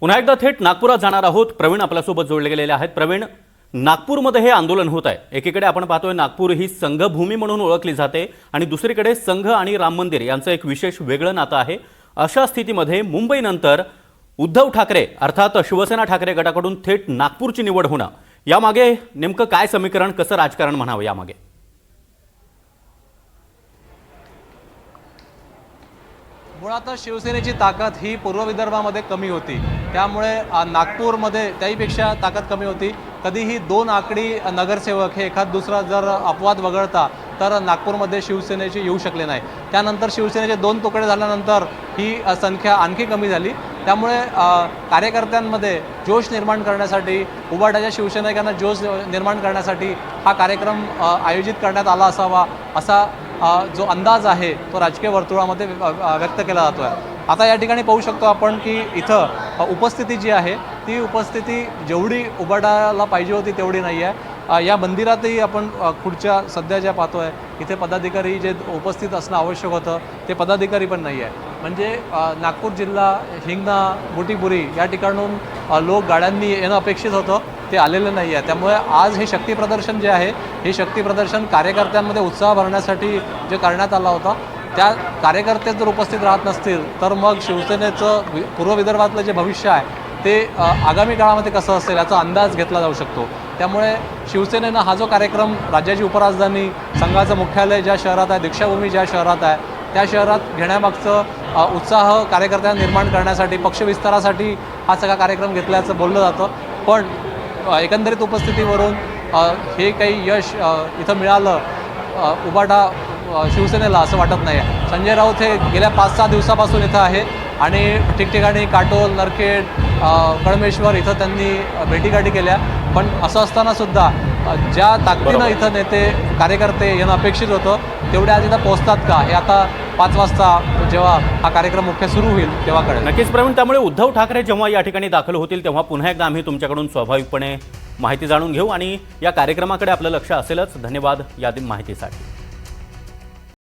पुन्हा एकदा थेट नागपुरात जाणार आहोत। प्रवीण आपल्यासोबत जोडले गेलेले आहेत। प्रवीण, नागपूरमध्ये हे आंदोलन होत आहे। एकीकडे आपण पाहतोय नागपूर ही संघभूमी म्हणून ओळखली जाते आणि दुसरीकडे संघ आणि राम मंदिर यांचं एक विशेष वेगळं नातं आहे। अशा स्थितीमध्ये मुंबईनंतर उद्धव ठाकरे अर्थात शिवसेना ठाकरे गटाकडून थेट नागपूरची निवड होणं, यामागे नेमकं काय समीकरण, कसं राजकारण म्हणावं यामागे? मुळातच शिवसेनेची ताकद ही पूर्व विदर्भामध्ये कमी होती, त्यामुळे नागपूरमध्ये त्याहीपेक्षा ताकद कमी होती। कधीही दोन आकडी नगरसेवक हे एखाद दुसरा जर अपवाद वगळता तर नागपूरमध्ये शिवसेनेचे येऊ शकले नाही। त्यानंतर शिवसेनेचे दोन तुकडे झाल्यानंतर ही संख्या आणखी कमी झाली। त्यामुळे कार्यकर्त्यांमध्ये जोश निर्माण करण्यासाठी, उबाटाच्या शिवसैनिकांना जोश निर्माण करण्यासाठी हा कार्यक्रम आयोजित करण्यात आला असावा असा जो अंदाज आहे तो राजकीय वर्तुळामध्ये व्यक्त केला जातो आहे। आता या ठिकाणी पाहू शकतो आपण की इथं उपस्थिती जी आहे ती उपस्थिती जेवढी उबाटाला पाहिजे होती तेवढी नाही आहे। या मंदिरातही आपण खुर्च्या सध्या ज्या पाहतो आहे इथे पदाधिकारी जे उपस्थित असणं आवश्यक होतं ते पदाधिकारी पण नाही आहे। म्हणजे नागपूर जिल्हा, हिंगणा, बुटीपुरी या ठिकाणून लोक गाड्यांनी येणं अपेक्षित होतं, ते आलेलं नाही आहे। त्यामुळे आज हे शक्ती प्रदर्शन जे आहे हे शक्ती प्रदर्शन कार्यकर्त्यांमध्ये उत्साह भरण्यासाठी जे करण्यात आला होता, त्या कार्यकर्ते जर उपस्थित राहत नसतील तर मग शिवसेनेचं पूर्व विदर्भातलं जे भविष्य आहे ते आगामी काळामध्ये कसं असेल याचा अंदाज घेतला जाऊ शकतो। त्यामुळे शिवसेनेनं हा जो कार्यक्रम, राज्याची उपराजधानी, संघाचं मुख्यालय ज्या शहरात आहे, दीक्षाभूमी ज्या शहरात आहे त्या शहरात घेण्यामागचं उत्साह कार्यकर्त्यांना निर्माण करण्यासाठी, पक्षविस्तारासाठी हा सगळा कार्यक्रम घेतल्याचं बोललं जातं। पण एकंदरीत उपस्थितीवरून हे काही यश इथं मिळालं उबाटा शिवसेनेला असं वाटत नाही आहे। संजय राऊत हे गेल्या 5-6 दिवसापासून इथं आहे आणि ठिकठिकाणी काटोल, नरखेड, कळमेश्वर इथं त्यांनी भेटीगाठी केल्या। पण असं असतानासुद्धा ज्या ताकदीनं इथं नेते, कार्यकर्ते येणं अपेक्षित होतं तेवढे आज इथं पोहोचतात का हे आता 5 वाजता जेव्हा हा कार्यक्रम मुख्य सुरू होईल तेव्हा कळेल। नक्कीच प्रवीण, त्यामुळे उद्धव ठाकरे जेव्हा या ठिकाणी दाखल होतील तेव्हा पुन्हा एकदा आम्ही तुमच्याकडून स्वाभाविकपणे माहिती जाणून घेऊ आणि या कार्यक्रमाकडे आपलं लक्ष असेलच। धन्यवाद या माहितीसाठी।